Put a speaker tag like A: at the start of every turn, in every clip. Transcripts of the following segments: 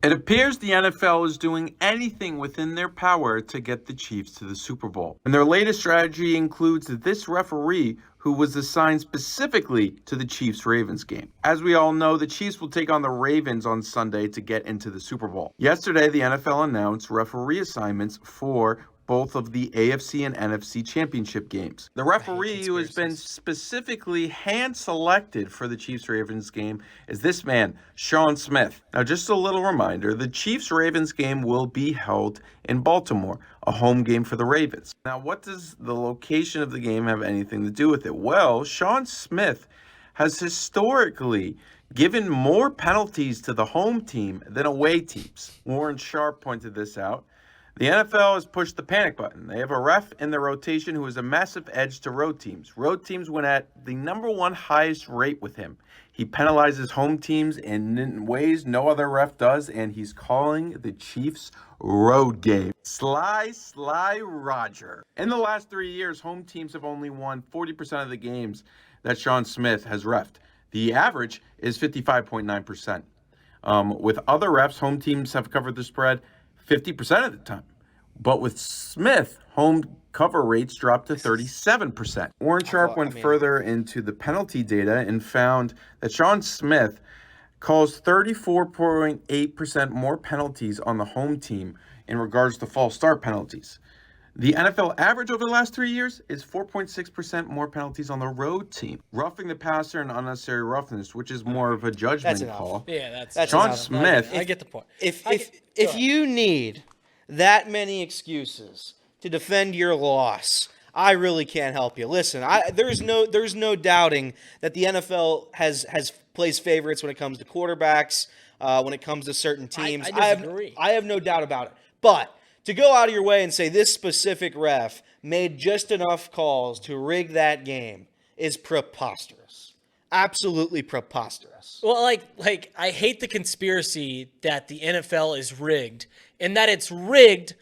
A: It appears the NFL is doing anything within their power to get the Chiefs to the Super Bowl. And their latest strategy includes this referee who was assigned specifically to the Chiefs-Ravens game. As we all know, the Chiefs will take on the Ravens on Sunday to get into the Super Bowl. Yesterday, the NFL announced referee assignments for both of the AFC and NFC Championship games. The referee who has been specifically hand-selected for the Chiefs-Ravens game is this man, Shawn Smith. Now, just a little reminder, the Chiefs-Ravens game will be held in Baltimore, a home game for the Ravens. Now, what does the location of the game have anything to do with it? Well, Shawn Smith has historically given more penalties to the home team than away teams. Warren Sharp pointed this out. The NFL has pushed the panic button. They have a ref in the rotation who has a massive edge to road teams. Road teams win at the #1 highest rate with him. He penalizes home teams in ways no other ref does, and he's calling the Chiefs road game. Sly Roger. In the last 3 years, home teams have only won 40% of the games that Shawn Smith has reffed. The average is 55.9%. With other refs, home teams have covered the spread 50% of the time. But with Smith, home cover rates dropped to 37%. Warren Sharp went further into the penalty data and found that Shawn Smith calls 34.8% more penalties on the home team in regards to false start penalties. The NFL average over the last 3 years is 4.6% more penalties on the road team. Roughing the passer and unnecessary roughness, which is more of a judgment call.
B: Yeah, that's
A: Shawn
B: enough.
A: Smith.
B: I get the point.
C: If you need that many excuses to defend your loss, I really can't help you. Listen, there's no doubting that the NFL has plays favorites when it comes to quarterbacks, when it comes to certain teams.
B: I disagree.
C: I have no doubt about it. But to go out of your way and say this specific ref made just enough calls to rig that game is preposterous. Absolutely preposterous.
B: Well, like I hate the conspiracy that the NFL is rigged and that it's rigged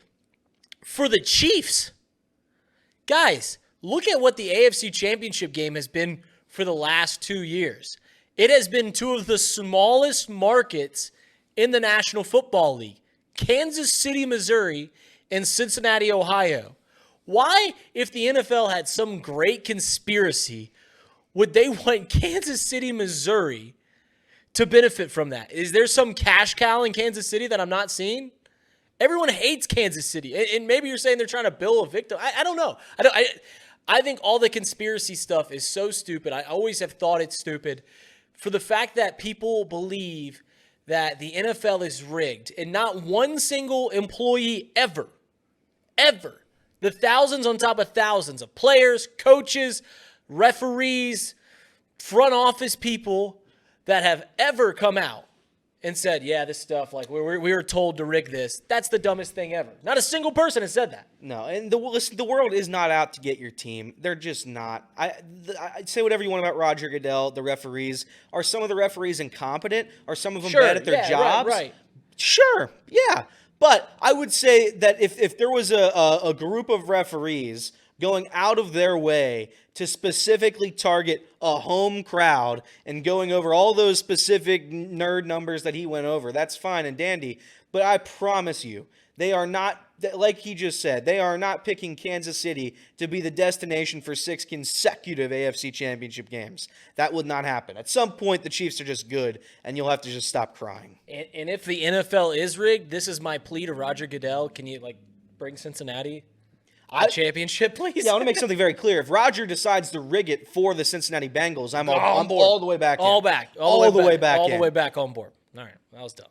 B: for the Chiefs. Guys, look at what the AFC Championship game has been for the last 2 years. It has been two of the smallest markets in the National Football League. Kansas City, Missouri, and Cincinnati, Ohio. Why, if the NFL had some great conspiracy, would they want Kansas City, Missouri to benefit from that? Is there some cash cow in Kansas City that I'm not seeing? Everyone hates Kansas City. And maybe you're saying they're trying to bill a victim. I don't know. I think all the conspiracy stuff is so stupid. I always have thought it's stupid. For the fact that people believe that the NFL is rigged and not one single employee ever, the thousands on top of thousands of players, coaches, referees, front office people that have ever come out and said, yeah, this stuff, like we were told to rig this. That's the dumbest thing ever. Not a single person has said that.
C: No, and the world is not out to get your team. They're just not. I'd say whatever you want about Roger Goodell, the referees. Are some of the referees incompetent? Are some of them bad at their jobs?
B: Right.
C: Sure, yeah. But I would say that if there was a group of referees going out of their way to specifically target a home crowd and going over all those specific nerd numbers that he went over, that's fine and dandy. But I promise you, they are not, like he just said, they are not picking Kansas City to be the destination for 6 consecutive AFC Championship games. That would not happen. At some point, the Chiefs are just good, and you'll have to just stop crying.
B: And if the NFL is rigged, this is my plea to Roger Goodell. Can you, bring Cincinnati a championship, please?
C: Yeah, I want to make something very clear. If Roger decides to rig it for the Cincinnati Bengals, I'm all the way back.
B: All the way back on board. All right, that was dumb.